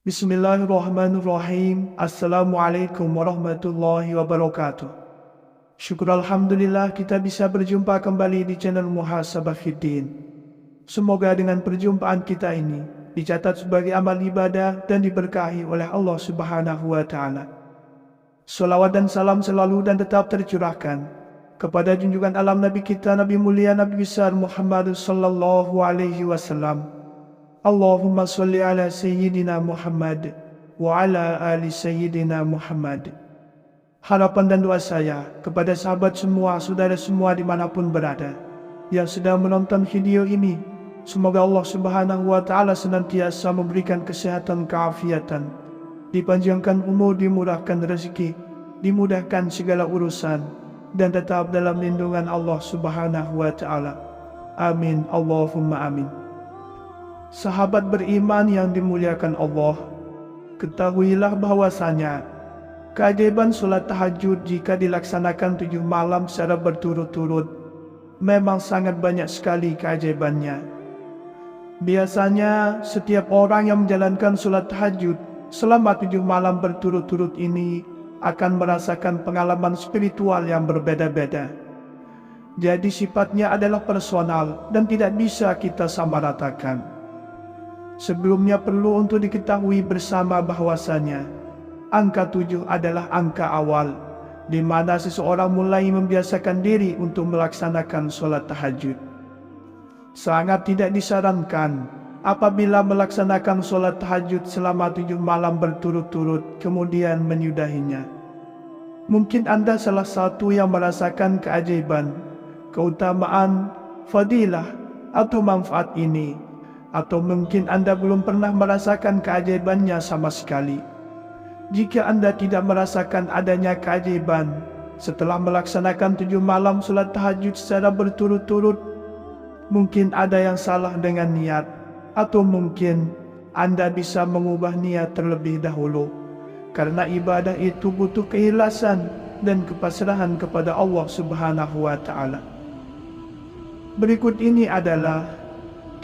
Bismillahirrahmanirrahim. Assalamualaikum warahmatullahi wabarakatuh. Syukur Alhamdulillah kita bisa berjumpa kembali di channel Muhasabah Fiddin. Semoga dengan perjumpaan kita ini dicatat sebagai amal ibadah dan diberkahi oleh Allah Subhanahu wa Ta'ala. Salawat dan salam selalu dan tetap tercurahkan kepada junjungan alam Nabi kita, Nabi mulia, Nabi besar Muhammad sallallahu alaihi wasallam. Allahumma salli ala Sayyidina Muhammad wa ala ali Sayyidina Muhammad. Harapan dan doa saya kepada sahabat semua, saudara semua dimanapun berada yang sedang menonton video ini, semoga Allah Subhanahu wa Ta'ala senantiasa memberikan kesehatan, keafiatan, dipanjangkan umur, dimurahkan rezeki, dimudahkan segala urusan, dan tetap dalam lindungan Allah Subhanahu wa Ta'ala. Amin, Allahumma amin. Sahabat beriman yang dimuliakan Allah, ketahuilah bahwasanya keajaiban solat tahajud jika dilaksanakan 7 malam secara berturut-turut memang sangat banyak sekali keajaibannya. Biasanya setiap orang yang menjalankan solat tahajud selama 7 malam berturut-turut ini akan merasakan pengalaman spiritual yang berbeda-beda. Jadi sifatnya adalah personal dan tidak bisa kita samaratakan. Sebelumnya perlu untuk diketahui bersama bahwasanya angka 7 adalah angka awal di mana seseorang mulai membiasakan diri untuk melaksanakan sholat tahajud. Sangat tidak disarankan apabila melaksanakan sholat tahajud selama 7 malam berturut-turut kemudian menyudahinya. Mungkin Anda salah satu yang merasakan keajaiban, keutamaan, fadilah atau manfaat ini, atau mungkin Anda belum pernah merasakan keajaibannya sama sekali. Jika Anda tidak merasakan adanya keajaiban setelah melaksanakan 7 malam sholat tahajud secara berturut-turut, mungkin ada yang salah dengan niat, atau mungkin Anda bisa mengubah niat terlebih dahulu, karena ibadah itu butuh keikhlasan dan kepasrahan kepada Allah Subhanahu wa Ta'ala. Berikut ini adalah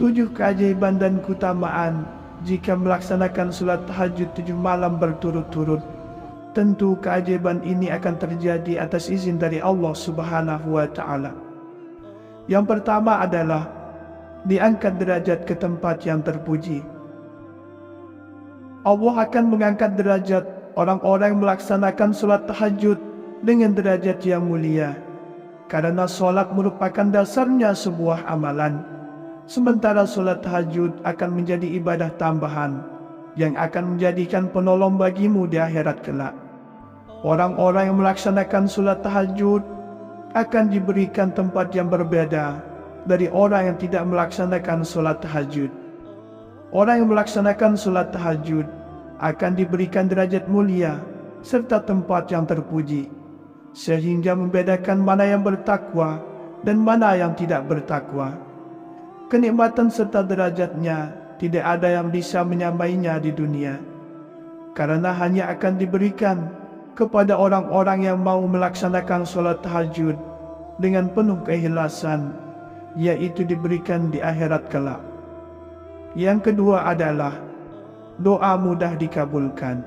7 keajaiban dan keutamaan jika melaksanakan sholat tahajud 7 malam berturut-turut. Tentu keajaiban ini akan terjadi atas izin dari Allah Subhanahu wa Ta'ala. Yang pertama adalah diangkat derajat ke tempat yang terpuji. Allah akan mengangkat derajat orang-orang yang melaksanakan sholat tahajud dengan derajat yang mulia, karena sholat merupakan dasarnya sebuah amalan. Sementara sholat tahajud akan menjadi ibadah tambahan yang akan menjadikan penolong bagimu di akhirat kelak. Orang-orang yang melaksanakan sholat tahajud akan diberikan tempat yang berbeda dari orang yang tidak melaksanakan sholat tahajud. Orang yang melaksanakan sholat tahajud akan diberikan derajat mulia serta tempat yang terpuji, sehingga membedakan mana yang bertakwa dan mana yang tidak bertakwa. Kenikmatan serta derajatnya tidak ada yang bisa menyamainya di dunia, karena hanya akan diberikan kepada orang-orang yang mau melaksanakan sholat tahajud dengan penuh keikhlasan, yaitu diberikan di akhirat kelak. Yang kedua adalah doa mudah dikabulkan.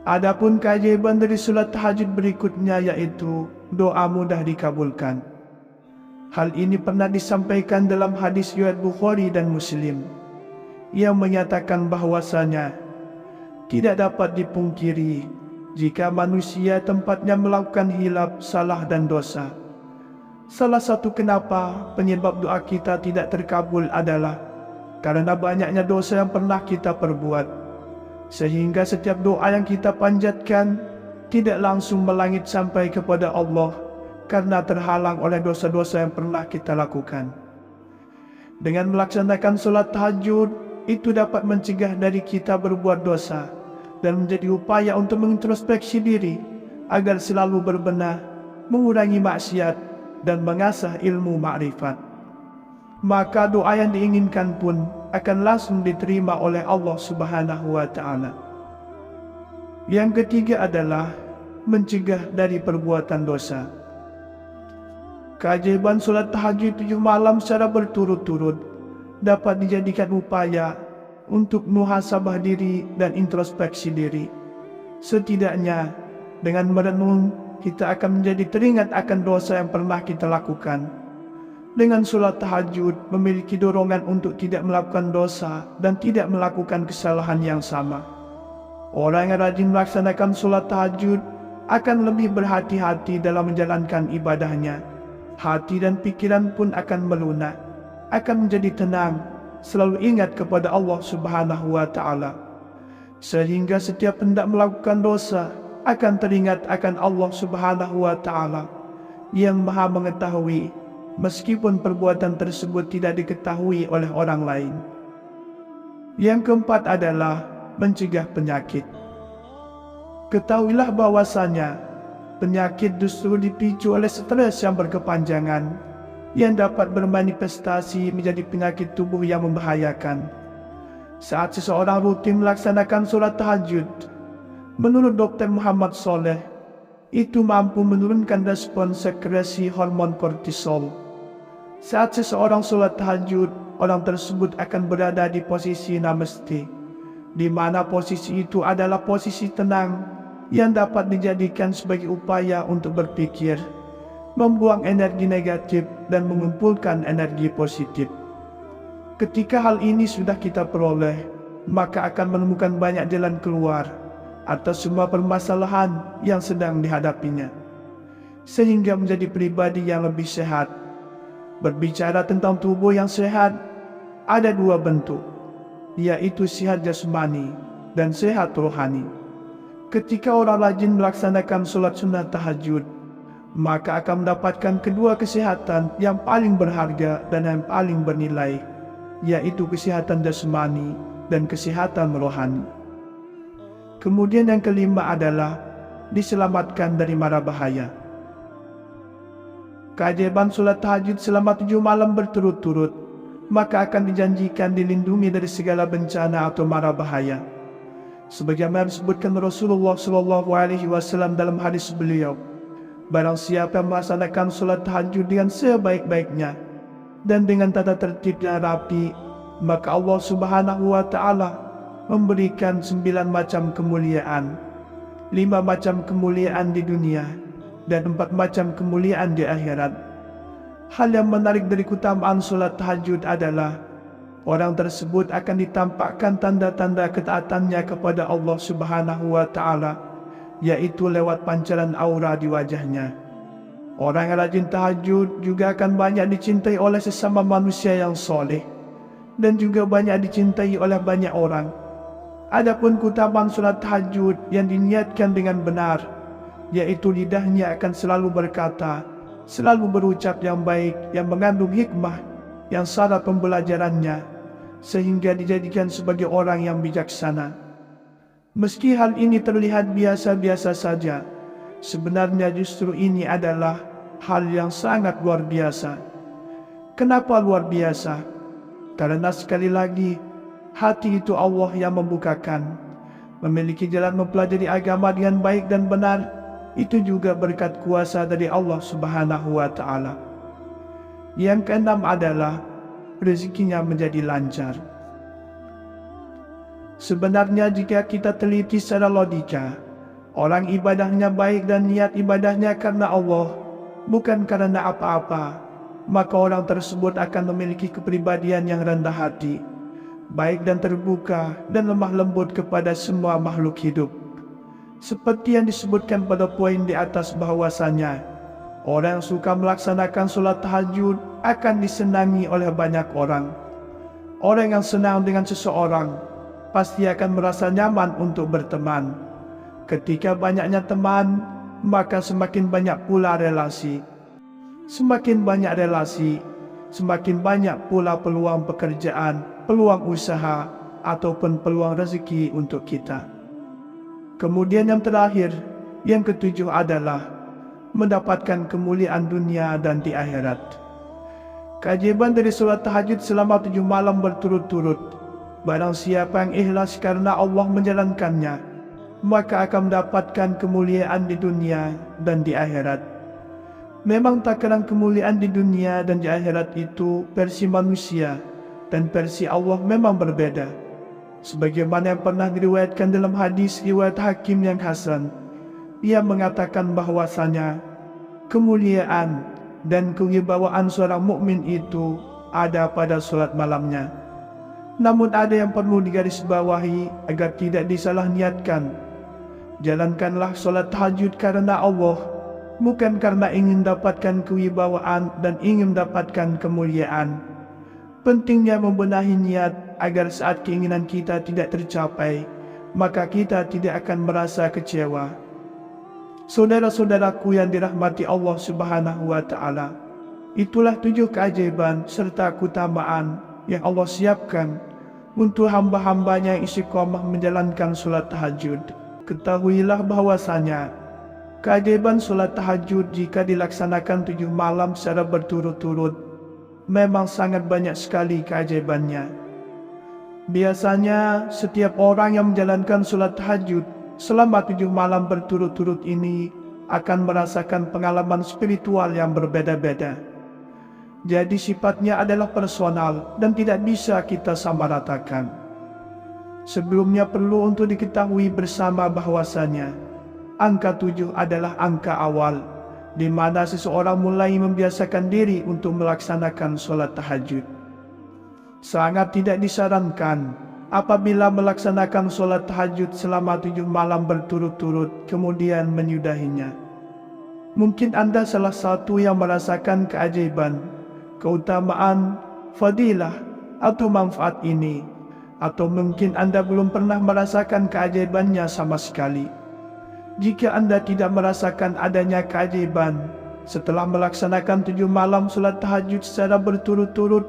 Adapun keajaiban dari sholat tahajud berikutnya yaitu doa mudah dikabulkan. Hal ini pernah disampaikan dalam hadis riwayat Bukhari dan Muslim yang menyatakan bahwasanya tidak dapat dipungkiri jika manusia tempatnya melakukan hilaf, salah dan dosa. Salah satu kenapa penyebab doa kita tidak terkabul adalah karena banyaknya dosa yang pernah kita perbuat, sehingga setiap doa yang kita panjatkan tidak langsung melangit sampai kepada Allah karena terhalang oleh dosa-dosa yang pernah kita lakukan. Dengan melaksanakan sholat tahajud, itu dapat mencegah dari kita berbuat dosa dan menjadi upaya untuk mengintrospeksi diri agar selalu berbenah, mengurangi maksiat dan mengasah ilmu makrifat. maka doa yang diinginkan pun akan langsung diterima oleh Allah Subhanahu wa Ta'ala. Yang ketiga adalah mencegah dari perbuatan dosa. Keajaiban solat tahajud 7 malam secara berturut-turut dapat dijadikan upaya untuk muhasabah diri dan introspeksi diri. Setidaknya dengan merenung, kita akan menjadi teringat akan dosa yang pernah kita lakukan. Dengan solat tahajud memiliki dorongan untuk tidak melakukan dosa dan tidak melakukan kesalahan yang sama. Orang yang rajin melaksanakan solat tahajud akan lebih berhati-hati dalam menjalankan ibadahnya. Hati dan pikiran pun akan melunak, akan menjadi tenang, selalu ingat kepada Allah Subhanahu wa Ta'ala. Sehingga setiap hendak melakukan dosa akan teringat akan Allah Subhanahu wa Ta'ala yang Maha mengetahui, meskipun perbuatan tersebut tidak diketahui oleh orang lain. Yang keempat adalah mencegah penyakit. Ketahuilah bahwasanya penyakit justru dipicu oleh stres yang berkepanjangan yang dapat bermanifestasi menjadi penyakit tubuh yang membahayakan. Saat seseorang rutin melaksanakan solat tahajud, menurut Dr. Muhammad Soleh, itu mampu menurunkan respon sekresi hormon kortisol. Saat seseorang solat tahajud, orang tersebut akan berada di posisi namaste, di mana posisi itu adalah posisi tenang yang dapat dijadikan sebagai upaya untuk berpikir, membuang energi negatif dan mengumpulkan energi positif. Ketika hal ini sudah kita peroleh, maka akan menemukan banyak jalan keluar atas semua permasalahan yang sedang dihadapinya, sehingga menjadi pribadi yang lebih sehat. Berbicara tentang tubuh yang sehat, ada dua bentuk, yaitu sehat jasmani dan sehat rohani. Ketika orang rajin melaksanakan solat sunat tahajud, maka akan mendapatkan kedua kesehatan yang paling berharga dan yang paling bernilai, yaitu kesehatan jasmani dan kesehatan rohani. Kemudian yang kelima adalah diselamatkan dari mara bahaya. Keajaiban solat tahajud selama 7 malam berturut-turut, maka akan dijanjikan dilindungi dari segala bencana atau mara bahaya. Sebagaimana disebutkan Rasulullah SAW dalam hadis beliau, barang siapa yang melaksanakan solat tahajud dengan sebaik-baiknya dan dengan tata tertib yang rapi, maka Allah Subhanahu wa Ta'ala memberikan 9 macam kemuliaan, 5 macam kemuliaan di dunia dan 4 macam kemuliaan di akhirat. Hal yang menarik dari keutamaan solat tahajud adalah orang tersebut akan ditampakkan tanda-tanda ketaatannya kepada Allah Subhanahu wa Ta'ala, yaitu lewat pancaran aura di wajahnya. Orang yang rajin tahajud juga akan banyak dicintai oleh sesama manusia yang soleh, dan juga banyak dicintai oleh banyak orang. Adapun keutamaan solat tahajud yang diniatkan dengan benar, yaitu lidahnya akan selalu berkata, selalu berucap yang baik, yang mengandung hikmah, yang syarat pembelajarannya, sehingga dijadikan sebagai orang yang bijaksana. Meski hal ini terlihat biasa-biasa saja, sebenarnya justru ini adalah hal yang sangat luar biasa. Kenapa luar biasa? Karena sekali lagi, hati itu Allah yang membukakan. Memiliki jalan mempelajari agama dengan baik dan benar, itu juga berkat kuasa dari Allah Subhanahu wa Ta'ala. Yang keenam adalah rezekinya menjadi lancar. Sebenarnya jika kita teliti secara logika, orang ibadahnya baik dan niat ibadahnya karena Allah, bukan karena apa-apa, maka orang tersebut akan memiliki kepribadian yang rendah hati, baik dan terbuka dan lemah lembut kepada semua makhluk hidup. Seperti yang disebutkan pada poin di atas bahwasanya, orang yang suka melaksanakan solat tahajud akan disenangi oleh banyak orang. Orang yang senang dengan seseorang pasti akan merasa nyaman untuk berteman. Ketika banyaknya teman, maka semakin banyak pula relasi. Semakin banyak relasi, semakin banyak pula peluang pekerjaan, peluang usaha, ataupun peluang rezeki untuk kita. Kemudian yang terakhir, yang ketujuh adalah mendapatkan kemuliaan dunia dan di akhirat. Keajaiban dari solat tahajud selama 7 malam berturut-turut. Barang siapa yang ikhlas karena Allah menjalankannya, maka akan mendapatkan kemuliaan di dunia dan di akhirat. Memang takaran kemuliaan di dunia dan di akhirat itu versi manusia, dan versi Allah memang berbeda. Sebagaimana yang pernah diriwayatkan dalam hadis riwayat Hakim yang hasan, ia mengatakan bahwasanya kemuliaan dan kewibawaan seorang mukmin itu ada pada solat malamnya. Namun ada yang perlu digarisbawahi agar tidak disalah niatkan. Jalankanlah solat tahajud karena Allah, bukan karena ingin dapatkan kewibawaan dan ingin mendapatkan kemuliaan. Pentingnya membenahi niat agar saat keinginan kita tidak tercapai, maka kita tidak akan merasa kecewa. Saudara-saudaraku yang dirahmati Allah Subhanahu wa Ta'ala, itulah 7 keajaiban serta keutamaan yang Allah siapkan untuk hamba-hambanya yang istiqomah menjalankan solat tahajud. Ketahuilah bahwasanya keajaiban solat tahajud jika dilaksanakan 7 malam secara berturut-turut memang sangat banyak sekali keajaibannya. Biasanya setiap orang yang menjalankan solat tahajud selama 7 malam berturut-turut ini akan merasakan pengalaman spiritual yang berbeda-beda. Jadi sifatnya adalah personal dan tidak bisa kita samaratakan. Sebelumnya perlu untuk diketahui bersama bahwasanya angka 7 adalah angka awal di mana seseorang mulai membiasakan diri untuk melaksanakan solat tahajud. Sangat tidak disarankan apabila melaksanakan solat tahajud selama 7 malam berturut-turut kemudian menyudahinya. Mungkin Anda salah satu yang merasakan keajaiban, keutamaan, fadilah, atau manfaat ini, atau mungkin Anda belum pernah merasakan keajaibannya sama sekali. Jika Anda tidak merasakan adanya keajaiban setelah melaksanakan 7 malam solat tahajud secara berturut-turut,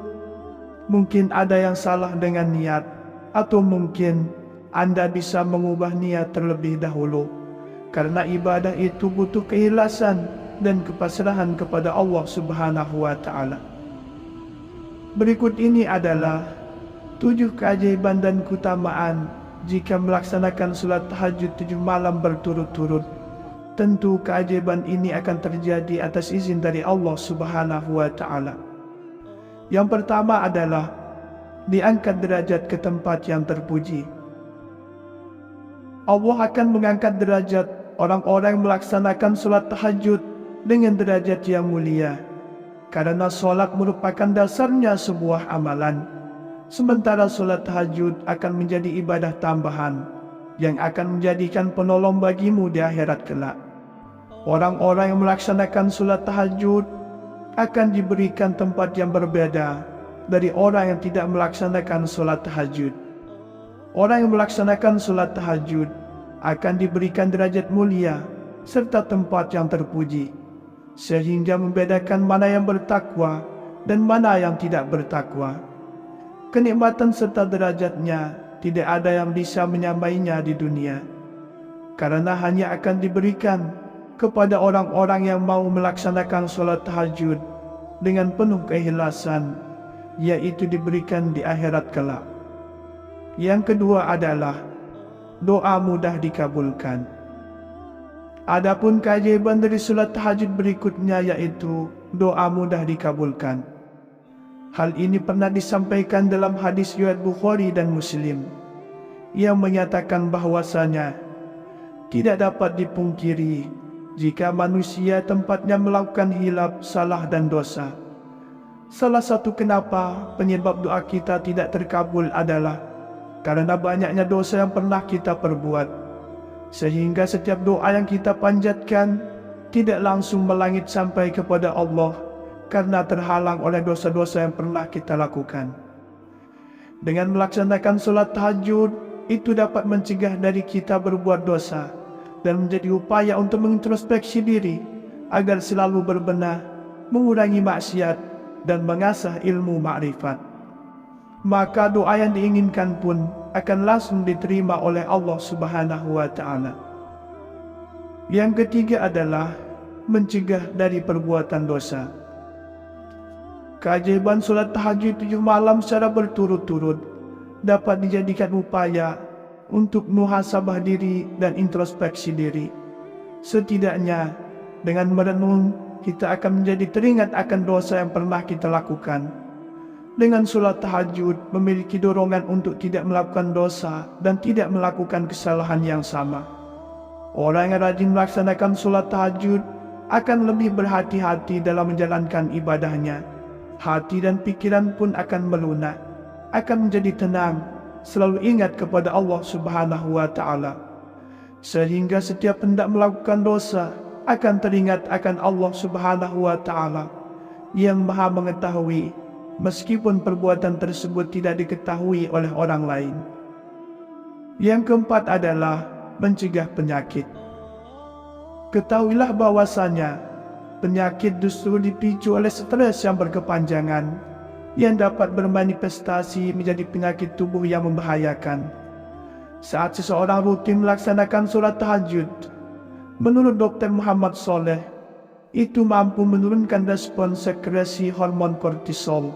mungkin ada yang salah dengan niat, atau mungkin Anda bisa mengubah niat terlebih dahulu. Karena ibadah itu butuh keikhlasan dan kepasrahan kepada Allah Subhanahu wa Ta'ala. Berikut ini adalah 7 keajaiban dan keutamaan jika melaksanakan solat tahajud 7 malam berturut-turut. Tentu keajaiban ini akan terjadi atas izin dari Allah Subhanahu wa Ta'ala. Yang pertama adalah diangkat derajat ke tempat yang terpuji. Allah akan mengangkat derajat orang-orang yang melaksanakan solat tahajud dengan derajat yang mulia, karena solat merupakan dasarnya sebuah amalan, sementara solat tahajud akan menjadi ibadah tambahan yang akan menjadikan penolong bagimu di akhirat kelak. Orang-orang yang melaksanakan solat tahajud akan diberikan tempat yang berbeda dari orang yang tidak melaksanakan solat tahajud. Orang yang melaksanakan solat tahajud akan diberikan derajat mulia serta tempat yang terpuji, sehingga membedakan mana yang bertakwa dan mana yang tidak bertakwa. Kenikmatan serta derajatnya tidak ada yang bisa menyamainya di dunia, karena hanya akan diberikan kepada orang-orang yang mau melaksanakan solat tahajud dengan penuh keikhlasan, yaitu diberikan di akhirat kelak. Yang kedua adalah doa mudah dikabulkan. Adapun keajaiban dari solat tahajud berikutnya yaitu doa mudah dikabulkan. Hal ini pernah disampaikan dalam hadis riwayat Bukhari dan Muslim yang menyatakan bahwasanya tidak dapat dipungkiri jika manusia tempatnya melakukan hilaf, salah dan dosa. Salah satu kenapa penyebab doa kita tidak terkabul adalah karena banyaknya dosa yang pernah kita perbuat, sehingga setiap doa yang kita panjatkan tidak langsung melangit sampai kepada Allah karena terhalang oleh dosa-dosa yang pernah kita lakukan. Dengan melaksanakan solat tahajud, itu dapat mencegah dari kita berbuat dosa dan menjadi upaya untuk mengintrospeksi diri agar selalu berbenah, mengurangi maksiat dan mengasah ilmu ma'rifat. Maka doa yang diinginkan pun akan langsung diterima oleh Allah Subhanahu wa Ta'ala. Yang ketiga adalah mencegah dari perbuatan dosa. Keajaiban solat tahajud 7 malam secara berturut-turut dapat dijadikan upaya untuk muhasabah diri dan introspeksi diri. Setidaknya dengan merenung, kita akan menjadi teringat akan dosa yang pernah kita lakukan. Dengan solat tahajud memiliki dorongan untuk tidak melakukan dosa dan tidak melakukan kesalahan yang sama. Orang yang rajin melaksanakan solat tahajud akan lebih berhati-hati dalam menjalankan ibadahnya. Hati dan pikiran pun akan melunak, akan menjadi tenang, selalu ingat kepada Allah Subhanahu wa Ta'ala. Sehingga setiap hendak melakukan dosa akan teringat akan Allah Subhanahu wa Ta'ala yang Maha mengetahui, meskipun perbuatan tersebut tidak diketahui oleh orang lain. Yang keempat adalah mencegah penyakit. Ketahuilah bahwasanya penyakit justru dipicu oleh stres yang berkepanjangan yang dapat bermanifestasi menjadi penyakit tubuh yang membahayakan. Saat seseorang rutin melaksanakan solat tahajud, menurut Dr. Muhammad Soleh, itu mampu menurunkan respon sekresi hormon kortisol.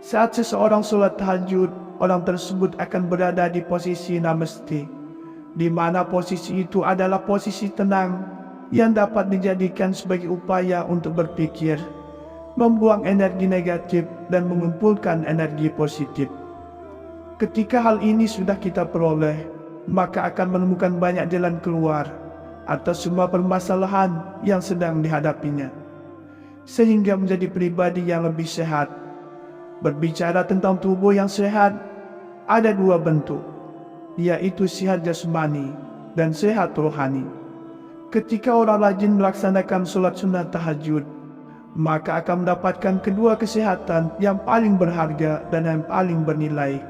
Saat seseorang solat tahajud, orang tersebut akan berada di posisi namaste, di mana posisi itu adalah posisi tenang yang dapat dijadikan sebagai upaya untuk berpikir, membuang energi negatif dan mengumpulkan energi positif. Ketika hal ini sudah kita peroleh, maka akan menemukan banyak jalan keluar atas semua permasalahan yang sedang dihadapinya, sehingga menjadi pribadi yang lebih sehat. Berbicara tentang tubuh yang sehat, ada dua bentuk, yaitu sehat jasmani dan sehat rohani. Ketika orang rajin melaksanakan solat sunnah tahajud, maka akan mendapatkan kedua kesehatan yang paling berharga dan yang paling bernilai,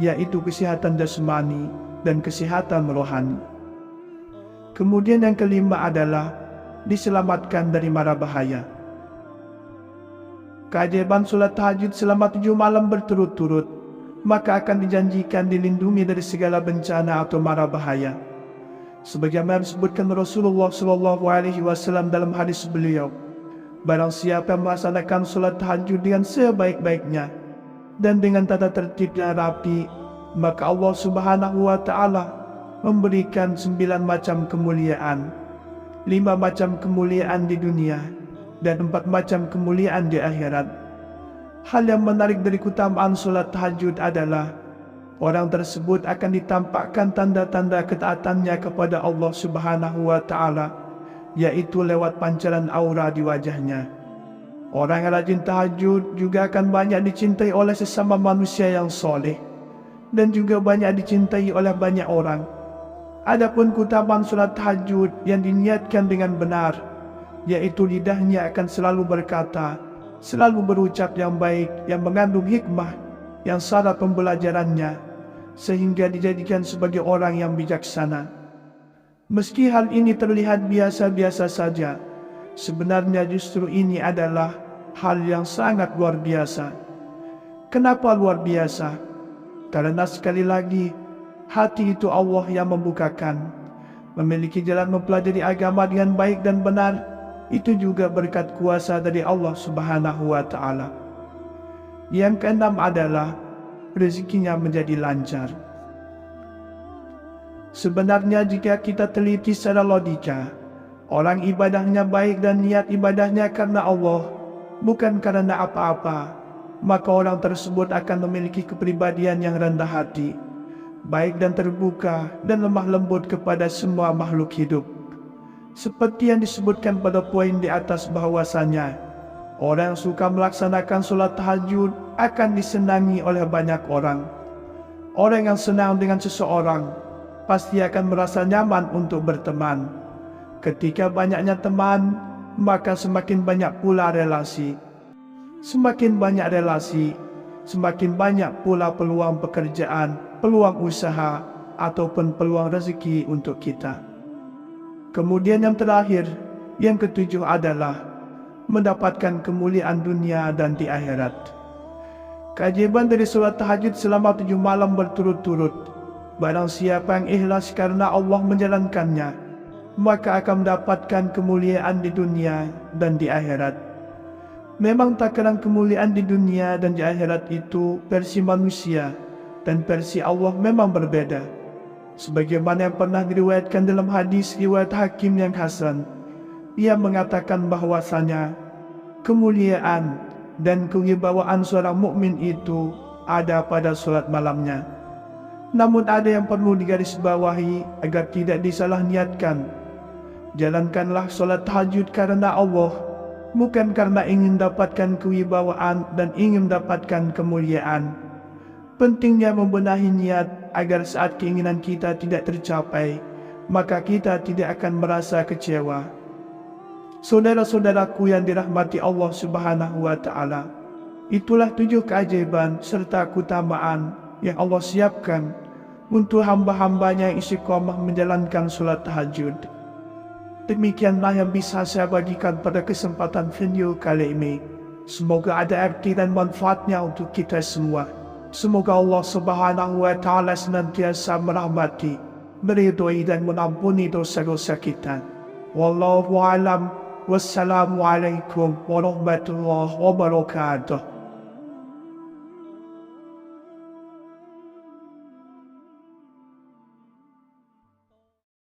yaitu kesehatan jasmani dan kesehatan rohani. Kemudian yang kelima adalah diselamatkan dari mara bahaya. Keajaiban solat tahajud selama 7 malam berturut-turut, maka akan dijanjikan dilindungi dari segala bencana atau mara bahaya. Sebagaimana disebutkan Rasulullah SAW dalam hadis beliau, barang siapa yang melaksanakan solat tahajud dengan sebaik-baiknya dan dengan tata tertib yang rapi, maka Allah Subhanahu wa Ta'ala memberikan 9 macam kemuliaan, 5 macam kemuliaan di dunia dan 4 macam kemuliaan di akhirat. Hal yang menarik dari keutamaan solat tahajud adalah orang tersebut akan ditampakkan tanda-tanda ketaatannya kepada Allah Subhanahu wa Ta'ala, yaitu lewat pancaran aura di wajahnya. Orang yang rajin tahajud juga akan banyak dicintai oleh sesama manusia yang soleh, dan juga banyak dicintai oleh banyak orang. Adapun keutamaan solat tahajud yang diniatkan dengan benar, yaitu lidahnya akan selalu berkata, selalu berucap yang baik, yang mengandung hikmah, yang syarat pembelajarannya, sehingga dijadikan sebagai orang yang bijaksana. Meski hal ini terlihat biasa-biasa saja, sebenarnya justru ini adalah hal yang sangat luar biasa. Kenapa luar biasa? Karena sekali lagi, hati itu Allah yang membukakan. Memiliki jalan mempelajari agama dengan baik dan benar, itu juga berkat kuasa dari Allah Subhanahu wa Ta'ala. Yang keenam adalah rezekinya menjadi lancar. Sebenarnya jika kita teliti secara logika, orang ibadahnya baik dan niat ibadahnya karena Allah, bukan karena apa-apa, maka orang tersebut akan memiliki kepribadian yang rendah hati, baik dan terbuka dan lemah lembut kepada semua makhluk hidup. Seperti yang disebutkan pada poin di atas bahwasanya, orang yang suka melaksanakan solat tahajud akan disenangi oleh banyak orang. Orang yang senang dengan seseorang pasti akan merasa nyaman untuk berteman. Ketika banyaknya teman, maka semakin banyak pula relasi. Semakin banyak relasi, semakin banyak pula peluang pekerjaan, peluang usaha, ataupun peluang rezeki untuk kita. Kemudian yang terakhir, yang ketujuh adalah mendapatkan kemuliaan dunia dan di akhirat. Keajaiban dari solat tahajud selama 7 malam berturut-turut, barang siapa yang ikhlas karena Allah menjalankannya, maka akan mendapatkan kemuliaan di dunia dan di akhirat. Memang takaran kemuliaan di dunia dan di akhirat itu versi manusia, dan versi Allah memang berbeda. Sebagaimana yang pernah diriwayatkan dalam hadis riwayat Hakim yang hasan, ia mengatakan bahwasanya kemuliaan dan kewibawaan seorang mukmin itu ada pada salat malamnya. Namun ada yang perlu digarisbawahi agar tidak disalah niatkan. Jalankanlah salat tahajud karena Allah, bukan karena ingin dapatkan kewibawaan dan ingin dapatkan kemuliaan. Pentingnya membenahi niat agar saat keinginan kita tidak tercapai, maka kita tidak akan merasa kecewa. Saudara-saudaraku yang dirahmati Allah Subhanahu wa Ta'ala, itulah 7 keajaiban serta keutamaan yang Allah siapkan untuk hamba-hambanya yang istiqomah menjalankan salat tahajud. Demikianlah yang bisa saya bagikan pada kesempatan video kali ini. Semoga ada arti dan manfaatnya untuk kita semua. Semoga Allah Subhanahu wa Ta'ala senantiasa merahmati, meridhoi dan mengampuni dosa-dosa kita. Wallahu a'lam. Wassalamualaikum warahmatullahi wabarakatuh.